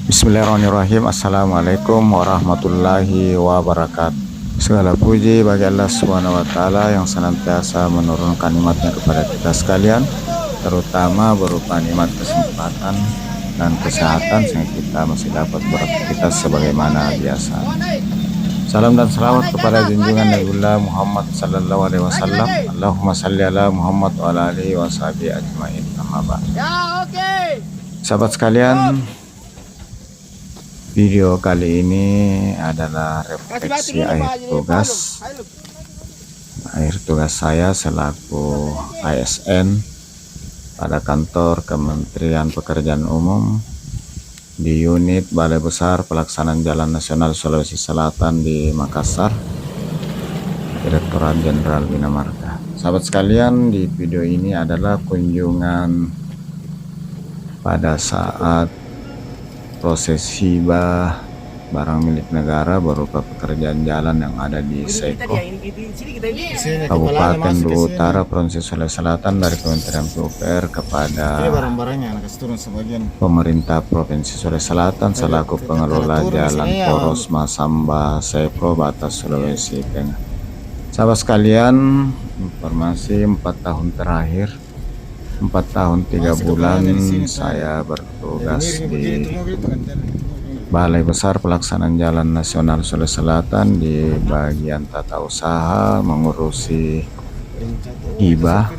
Bismillahirrahmanirrahim. Assalamualaikum warahmatullahi wabarakatuh. Segala puji bagi Allah Subhanahu wa taala yang senantiasa menurunkan nikmatnya kepada kita sekalian, terutama berupa nikmat kesempatan dan kesehatan sehingga kita masih dapat beraktivitas sebagaimana biasa. Salam dan salawat kepada junjungan Nabiullah Muhammad sallallahu alaihi wasallam. Allahumma salli ala Muhammad wa ala alihi washabihi ajmain. Amma ba'd. Sahabat sekalian, video kali ini adalah refleksi akhir tugas saya selaku ASN pada kantor Kementerian Pekerjaan Umum di unit Balai Besar Pelaksanaan Jalan Nasional Sulawesi Selatan di Makassar, Direktorat Jenderal Bina Marga. Sahabat sekalian, di video ini adalah kunjungan pada saat proses hibah barang milik negara berupa pekerjaan jalan yang ada di Seko, Kabupaten Luwu Utara, Provinsi Sulawesi Selatan dari Kementerian PUPR kepada pemerintah Provinsi Sulawesi Selatan selaku pengelola Jalan Poros Masamba Seko Batas Sulawesi Tengah. Sahabat sekalian, informasi 4 tahun terakhir, 4 tahun 3 bulan saya bertugas di Balai Besar Pelaksanaan Jalan Nasional Sulawesi Selatan di bagian tata usaha, mengurusi hibah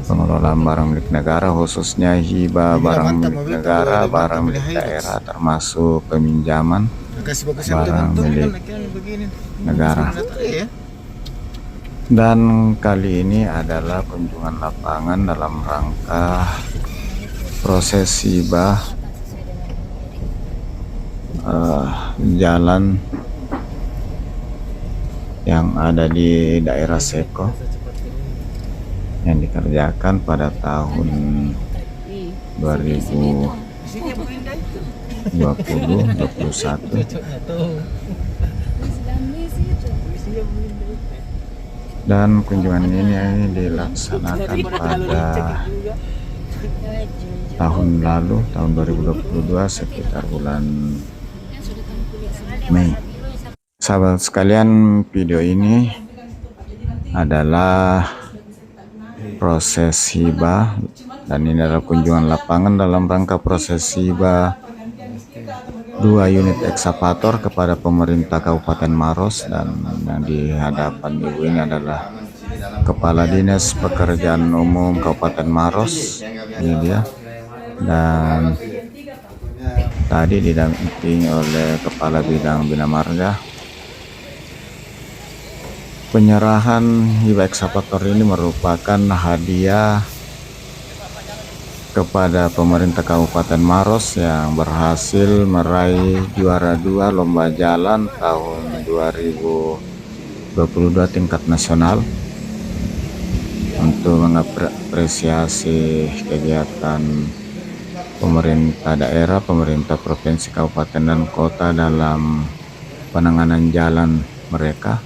pengelolaan barang milik negara, khususnya hibah barang milik negara, barang milik daerah, termasuk peminjaman barang milik negara. Dan kali ini adalah kunjungan lapangan dalam rangka proses hibah jalan yang ada di daerah Seko yang dikerjakan pada tahun 2020-2021. Dan kunjungan ini dilaksanakan pada tahun lalu, tahun 2022, sekitar bulan Mei. Sahabat sekalian, video ini adalah proses hibah dan ini adalah kunjungan lapangan dalam rangka proses hibah 2 unit ekskavator kepada pemerintah Kabupaten Maros, dan yang di hadapan ibu ini adalah Kepala Dinas Pekerjaan Umum Kabupaten Maros, ini dia, dan tadi didampingi oleh Kepala Bidang Bina Marga. Penyerahan hibah ekskavator ini merupakan hadiah kepada pemerintah Kabupaten Maros yang berhasil meraih juara 2 lomba jalan tahun 2022 tingkat nasional. Untuk mengapresiasi kegiatan pemerintah daerah, pemerintah provinsi, kabupaten, dan kota dalam penanganan jalan mereka,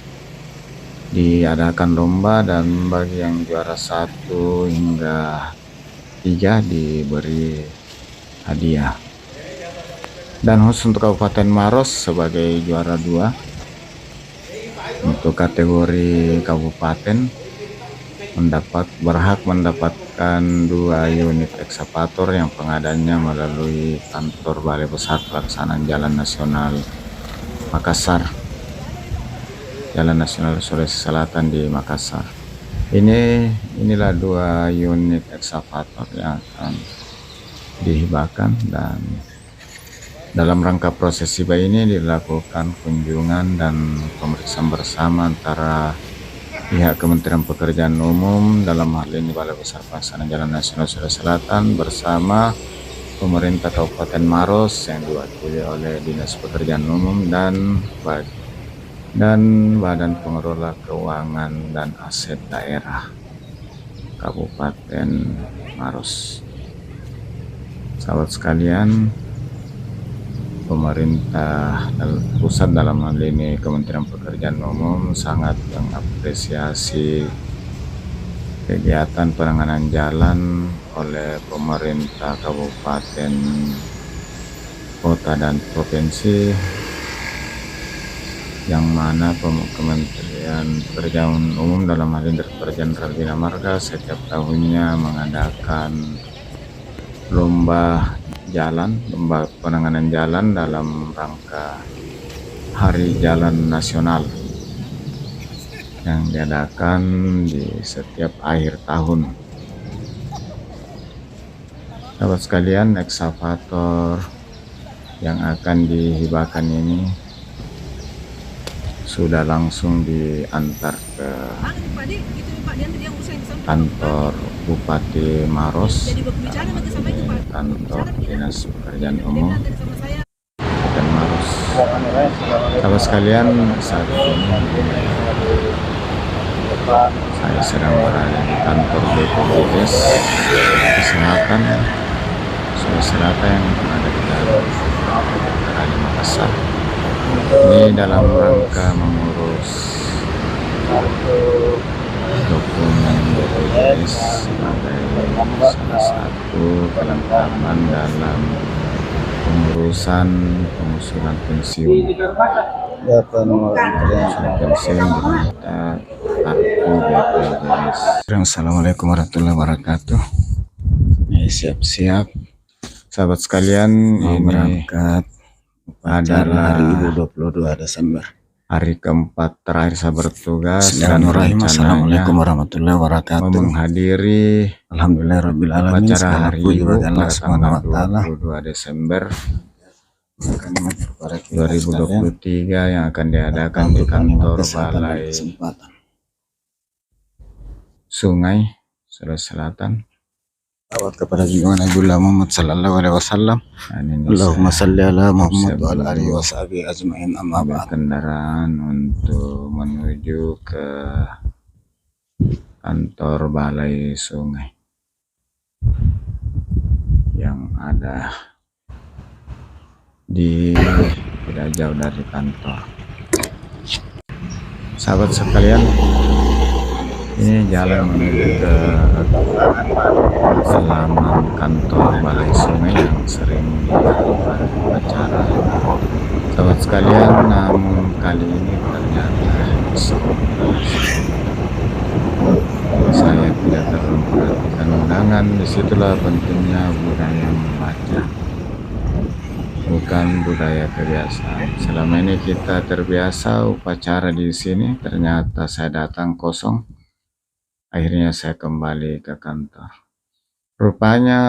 diadakan lomba, dan bagi yang juara 1 hingga 3 diberi hadiah. Dan khusus untuk Kabupaten Maros sebagai juara 2 untuk kategori kabupaten berhak mendapatkan 2 unit ekskavator yang pengadanya melalui kantor Balai Besar Pelaksanaan Jalan Nasional Makassar, Jalan Nasional Sulawesi Selatan di Makassar. Inilah 2 unit ekskavator yang akan dihibahkan, dan dalam rangka proses hibah ini dilakukan kunjungan dan pemeriksaan bersama antara pihak Kementerian Pekerjaan Umum, dalam hal ini Balai Besar Pelaksanaan Jalan Nasional Sulawesi Selatan, bersama pemerintah Kabupaten Maros yang diwakili oleh Dinas Pekerjaan Umum dan Badan Pengelola Keuangan dan Aset Daerah Kabupaten Maros. Sahabat sekalian, pemerintah pusat dalam hal ini Kementerian Pekerjaan Umum sangat mengapresiasi kegiatan penanganan jalan oleh pemerintah Kabupaten kota dan provinsi, yang mana Kementerian Pekerjaan Umum dalam hal ini Direktur Jenderal Bina Marga setiap tahunnya mengadakan lomba penanganan jalan dalam rangka Hari Jalan Nasional yang diadakan di setiap akhir tahun. Sahabat sekalian, ekskavator yang akan dihibahkan ini sudah langsung diantar ke kantor Bupati Maros, kantor Dinas Pekerjaan Umum Kabupaten Maros. Sahabat sekalian, saat ini saya sedang berada di kantor BPJS Kesehatan yang ada di dalam Makassar. Ini dalam rangka mengurus dokumen BPJS sebagai salah satu kelengkapan dalam pengurusan pengusulan pensiun. Pensiun diminta kartu BPJS. Assalamualaikum warahmatullahi wabarakatuh. Siap-siap sahabat sekalian, ini berangkat adalah hari Ibu 22 Desember, hari keempat terakhir saya bertugas. Assalamualaikum warahmatullahi wabarakatuh. Menghadiri alhamdulillahirobbilalamin upacara hari Ibu pada tanggal 22 Desember 2023 yang akan diadakan di kantor Balai Sungai Sulawesi Selatan. Salawat kepada junjungan Nabi Muhammad sallallahu alaihi wasallam. Allahumma shalli ala Muhammad wa ala alihi washabihi ajmain, amma ba'd. Kendaraan untuk menuju ke kantor Balai Sungai yang ada di tidak jauh dari kantor. Sahabat sekalian, ini jalan menuju ke halaman kantor Balai Sungai yang sering dilakukan upacara. Sahabat sekalian, namun kali ini ternyata saya tidak terlalu perhatikan undangan. Disitulah pentingnya budaya membaca, bukan budaya kebiasaan. Selama ini kita terbiasa upacara di sini, ternyata saya datang kosong. Akhirnya saya kembali ke kantor. Rupanya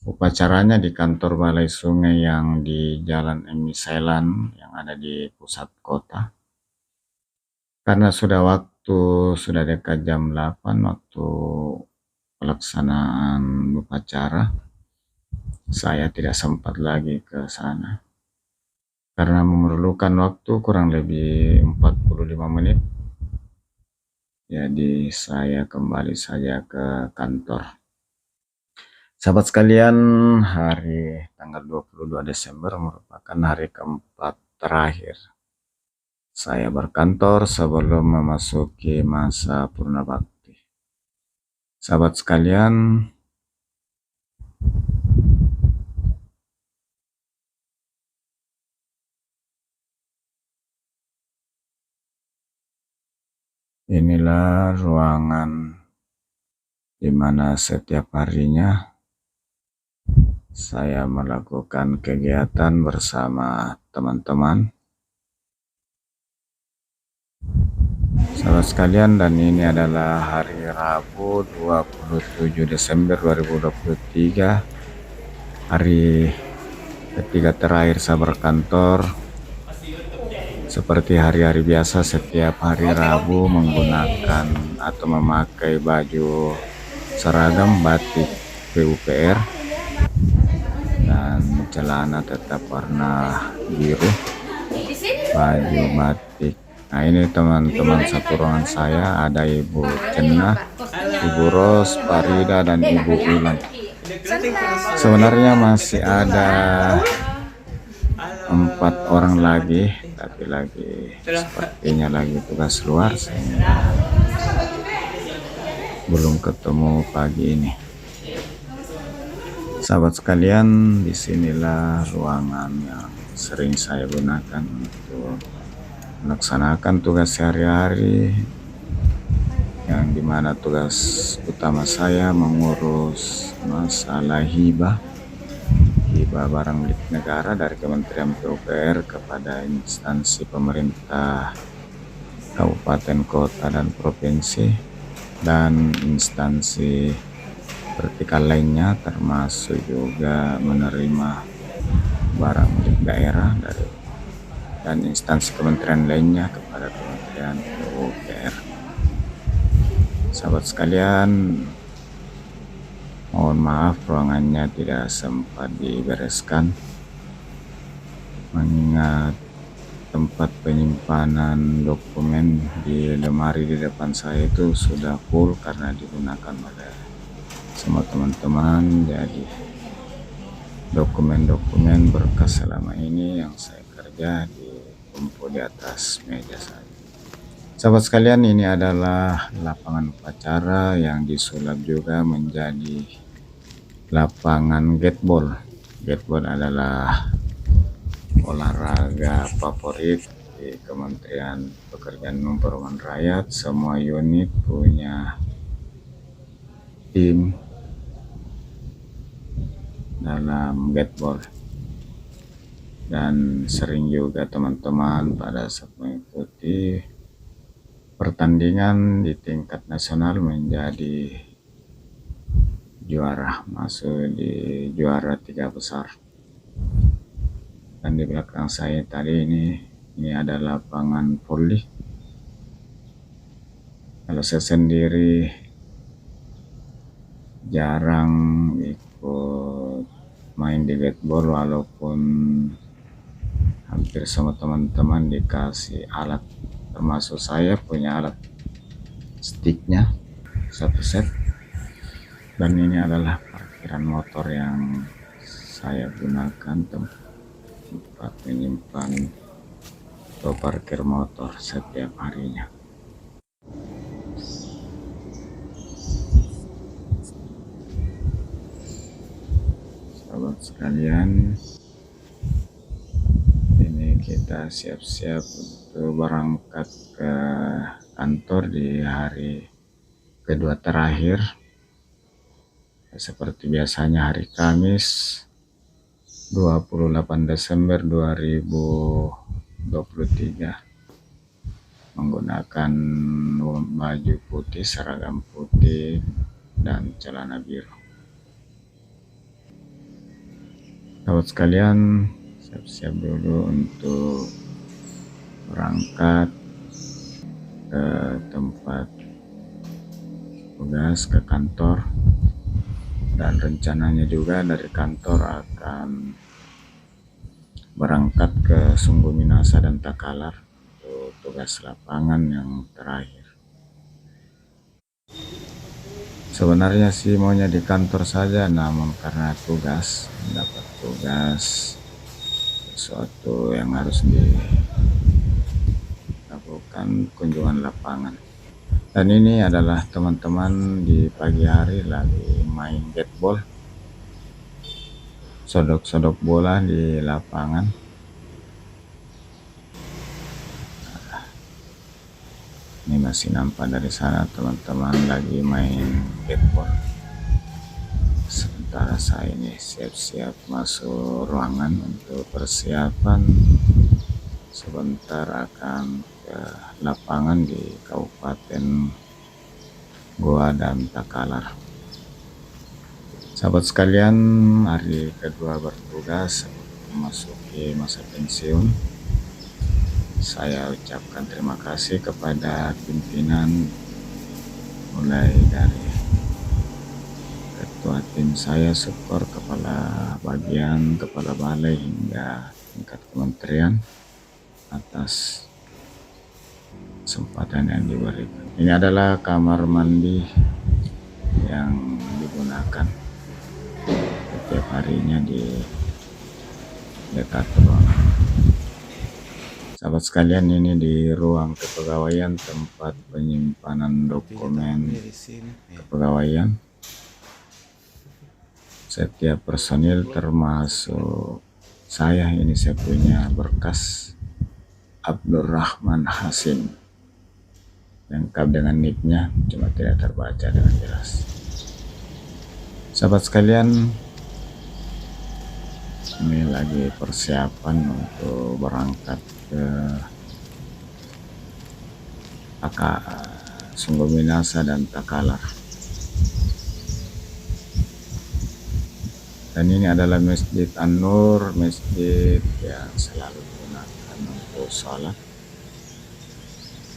upacaranya di kantor Balai Sungai yang di Jalan Emi Sailan yang ada di pusat kota. Karena sudah dekat jam 8 waktu pelaksanaan upacara, saya tidak sempat lagi ke sana. Karena memerlukan waktu kurang lebih 45 menit. Jadi saya kembali saja ke kantor. Sahabat sekalian, hari tanggal 22 Desember merupakan hari keempat terakhir saya berkantor sebelum memasuki masa purna bakti. Sahabat sekalian, inilah ruangan di mana setiap harinya saya melakukan kegiatan bersama teman-teman. Sahabat sekalian, dan ini adalah hari Rabu 27 Desember 2023, hari ketiga terakhir saya berkantor. Seperti hari-hari biasa, setiap hari Rabu menggunakan atau memakai baju seragam batik PUPR dan celana tetap warna biru, baju batik. Nah, ini teman-teman satu ruangan saya, ada Ibu Cenah, Ibu Ros, Farida, dan Ibu Ulan. Sebenarnya masih ada 4 orang lagi, tapi sepertinya lagi tugas luar sehingga belum ketemu pagi ini. Sahabat sekalian, disinilah ruangan yang sering saya gunakan untuk melaksanakan tugas sehari-hari, yang dimana tugas utama saya mengurus masalah hibah barang milik negara dari Kementerian PUPR kepada instansi pemerintah kabupaten, kota, dan provinsi, dan instansi vertikal lainnya, termasuk juga menerima barang milik daerah dan instansi kementerian lainnya kepada Kementerian PUPR. Sahabat sekalian, mohon maaf ruangannya tidak sempat dibereskan, mengingat tempat penyimpanan dokumen di lemari di depan saya itu sudah full karena digunakan oleh semua teman-teman. Jadi dokumen-dokumen berkas selama ini yang saya kerja ditumpuk di atas meja saya. Sahabat sekalian, ini adalah lapangan upacara yang disulap juga menjadi lapangan gateball. Gateball adalah olahraga favorit di Kementerian Pekerjaan Umum Perumahan Rakyat. Semua unit punya tim dalam gateball, dan sering juga teman-teman pada saat mengikuti pertandingan di tingkat nasional menjadi juara, masuk di juara 3 besar. Dan di belakang saya tadi ini ada lapangan voli. Kalau saya sendiri jarang ikut main di gateball, walaupun hampir semua teman-teman dikasih alat, termasuk saya punya alat sticknya 1 set. Dan ini adalah parkiran motor yang saya gunakan, tempat menyimpan atau parkir motor setiap harinya. Sahabat sekalian, ini kita siap-siap untuk berangkat ke kantor di hari kedua terakhir. Seperti biasanya hari Kamis 28 Desember 2023 menggunakan baju putih, seragam putih, dan celana biru. Sahabat sekalian, siap-siap dulu untuk berangkat ke tempat tugas, ke kantor. Dan rencananya juga dari kantor akan berangkat ke Sungguh Minasa dan Takalar untuk tugas lapangan yang terakhir. Sebenarnya sih maunya di kantor saja, namun karena tugas, mendapat tugas sesuatu yang harus dilakukan kunjungan lapangan. Dan ini adalah teman-teman di pagi hari lagi main gateball, sodok-sodok bola di lapangan. Ini masih nampak dari sana teman-teman lagi main gateball. Sementara saya ini siap-siap masuk ruangan untuk persiapan sebentar akan ke lapangan di Kabupaten Goa dan Takalar. Sahabat sekalian, hari kedua bertugas memasuki masa pensiun. Saya ucapkan terima kasih kepada pimpinan, mulai dari ketua tim saya, super, kepala bagian, kepala balai, hingga tingkat kementerian atas kesempatan yang diberikan. Ini adalah kamar mandi yang digunakan setiap harinya di dekat ruangan. Sahabat sekalian, ini di ruang kepegawaian, tempat penyimpanan dokumen kepegawaian. setiap personil termasuk saya. Ini saya punya berkas Abdurrahman Hasim, lengkap dengan nicknya, cuma tidak terbaca dengan jelas. Sahabat sekalian, ini lagi persiapan untuk berangkat ke Sungguh Minasa dan Takalar. Dan ini adalah Masjid An-Nur, masjid yang selalu digunakan untuk sholat,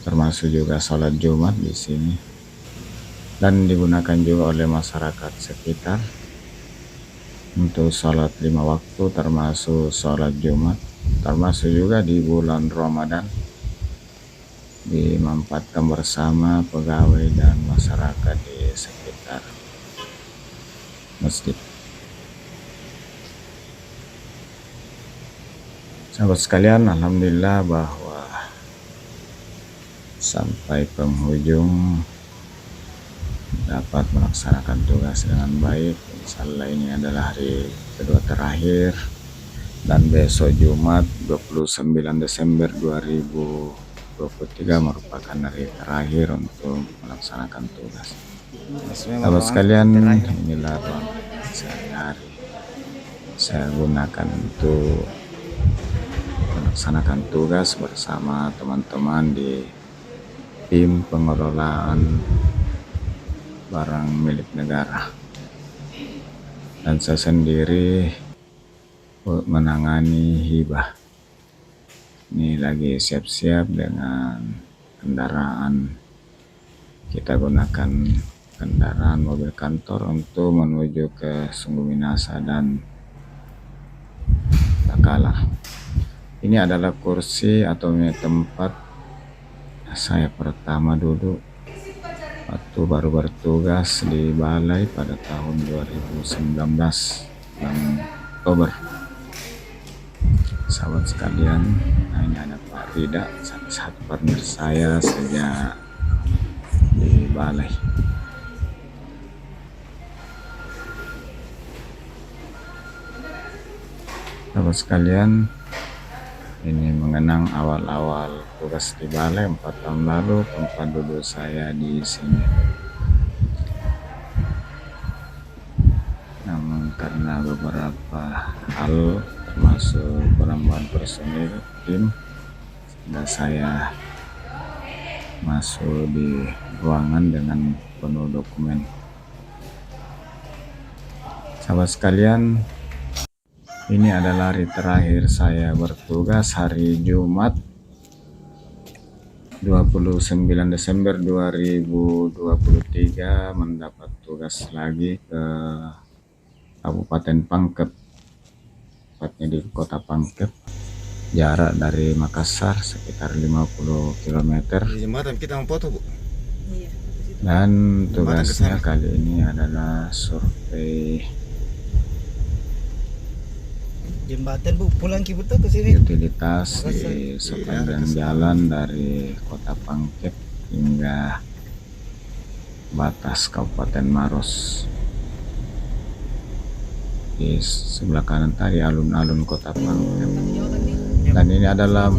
termasuk juga sholat Jumat di sini, dan digunakan juga oleh masyarakat sekitar untuk sholat 5 waktu, termasuk sholat Jumat, termasuk juga di bulan Ramadan, dimanfaatkan bersama pegawai dan masyarakat di sekitar masjid. Sahabat sekalian, alhamdulillah bahwa sampai penghujung dapat melaksanakan tugas dengan baik. Insyaallah ini adalah hari kedua terakhir, dan besok Jumat 29 Desember 2023 merupakan hari terakhir untuk melaksanakan tugas. Sahabat sekalian, inilah ruang sehari-hari saya gunakan untuk melaksanakan tugas bersama teman-teman di tim pengelolaan barang milik negara, dan saya sendiri menangani hibah. Ini lagi siap-siap dengan kendaraan. Kita gunakan kendaraan mobil kantor untuk menuju ke Sungguh Minasa dan Takalar. Ini adalah kursi atau tempat saya pertama duduk waktu baru bertugas di balai pada tahun 2019 bulan Oktober. Sahabat sekalian, nah ini ada Pak Rida, salah satu partner saya sejak di balai. Sahabat sekalian, ini mengenang awal-awal tugas di balai 4 tahun lalu, tempat duduk saya di sini. Namun karena beberapa hal termasuk penambahan personil tim, sehingga saya masuk di ruangan dengan penuh dokumen. Sahabat sekalian, ini adalah hari terakhir saya bertugas, hari Jumat 29 Desember 2023, mendapat tugas lagi ke Kabupaten Pangkep, tepatnya di Kota Pangkep, jarak dari Makassar sekitar 50 km. Dan tugasnya kali ini adalah survei jembatan Bu, pulang kita ke sini. Utilitas di sepanjang jalan dari Kota Pangkep hingga batas Kabupaten Maros. Di sebelah kanan tadi alun-alun Kota Pangkep. Dan ini adalah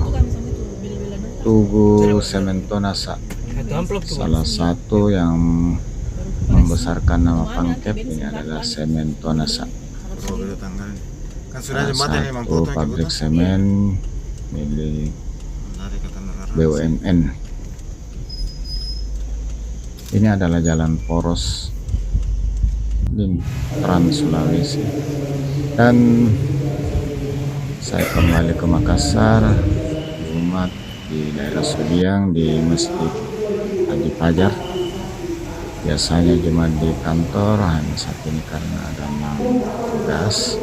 Tugu Sementonasa, salah satu yang membesarkan nama Pangkep. Ini adalah Sementonasa, salah satu pabrik semen milik BUMN. Ini adalah jalan poros Trans Sulawesi. Dan saya kembali ke Makassar Jumat di daerah Sudiang di Masjid Haji Fajar. Biasanya Jumat di kantor, hanya saat ini karena ada tugas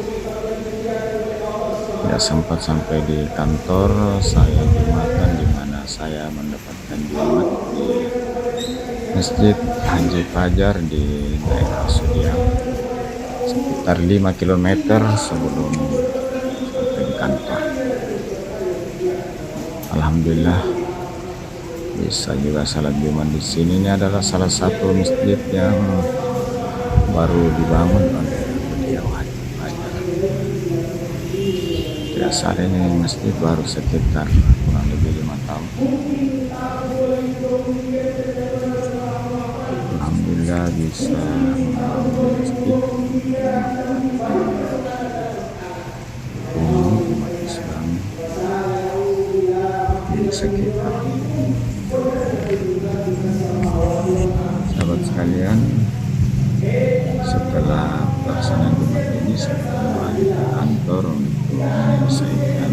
tidak sempat sampai di kantor. Saya jumatan di mana saya mendapatkan Jumat di Masjid Haji Fajar di daerah Sudiang, sekitar 5 km sebelum sampai di kantor. Alhamdulillah bisa juga salat Jumat di sini. Ini adalah salah satu masjid yang baru dibangun oleh beliau tidak salah ini masjid baru sekitar kurang lebih 5 tahun. Alhamdulillah bisa membangun masjid umum umat Islam di sekitar ini. Sahabat sekalian, setelah pelaksanaan Jumat ini saya kembali ke kantor untuk menyelesaikan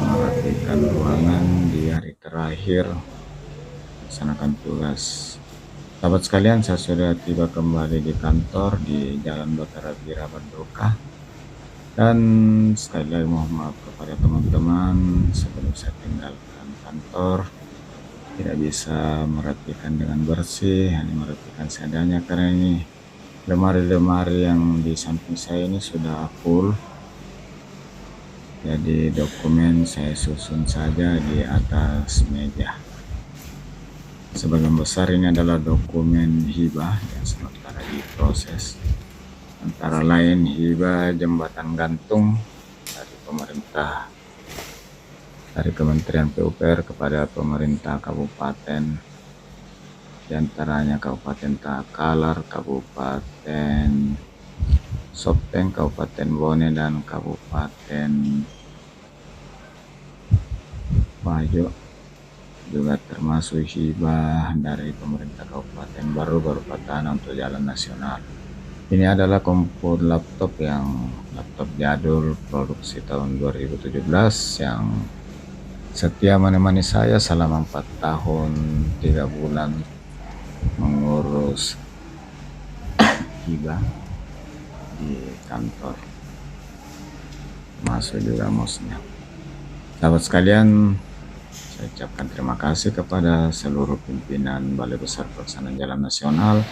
merapikan ruangan di hari terakhir melaksanakan tugas. Sahabat sekalian, saya sudah tiba kembali di kantor di Jalan Batara Bira Bardoka, dan sekali lagi mohon maaf kepada teman-teman sebelum saya tinggalkan kantor tidak bisa merapikan dengan bersih, hanya merapikan seadanya karena ini lemari-lemari yang di samping saya ini sudah full. Jadi dokumen saya susun saja di atas meja. Sebagian besar ini adalah dokumen hibah yang sementara diproses. Antara lain hibah jembatan gantung dari pemerintah, dari Kementerian PUPR kepada pemerintah kabupaten, diantaranya Kabupaten Takalar, Kabupaten Sopeng, Kabupaten Bone, dan Kabupaten Bajo. Juga termasuk hibah dari pemerintah kabupaten baru berupa tanah untuk jalan nasional. Ini adalah komputer laptop jadul produksi tahun 2017 yang setia menemani saya selama 4 tahun 3 bulan mengurus hibah di kantor, masuk juga mosnya. Sahabat sekalian, saya ucapkan terima kasih kepada seluruh pimpinan Balai Besar Pelaksanaan Jalan Nasional,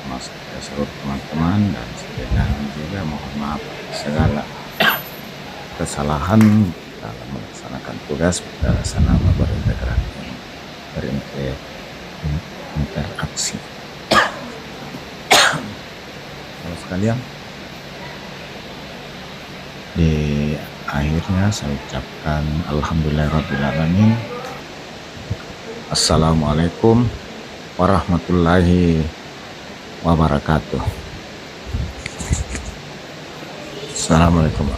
termasuk kepada seluruh teman-teman, dan juga mohon maaf segala kesalahan dalam melaksanakan tugas pada selama berinteraksi. Sahabat sekalian, di akhirnya saya ucapkan alhamdulillahirrahmanirrahim. Assalamualaikum warahmatullahi wabarakatuh. Assalamualaikum.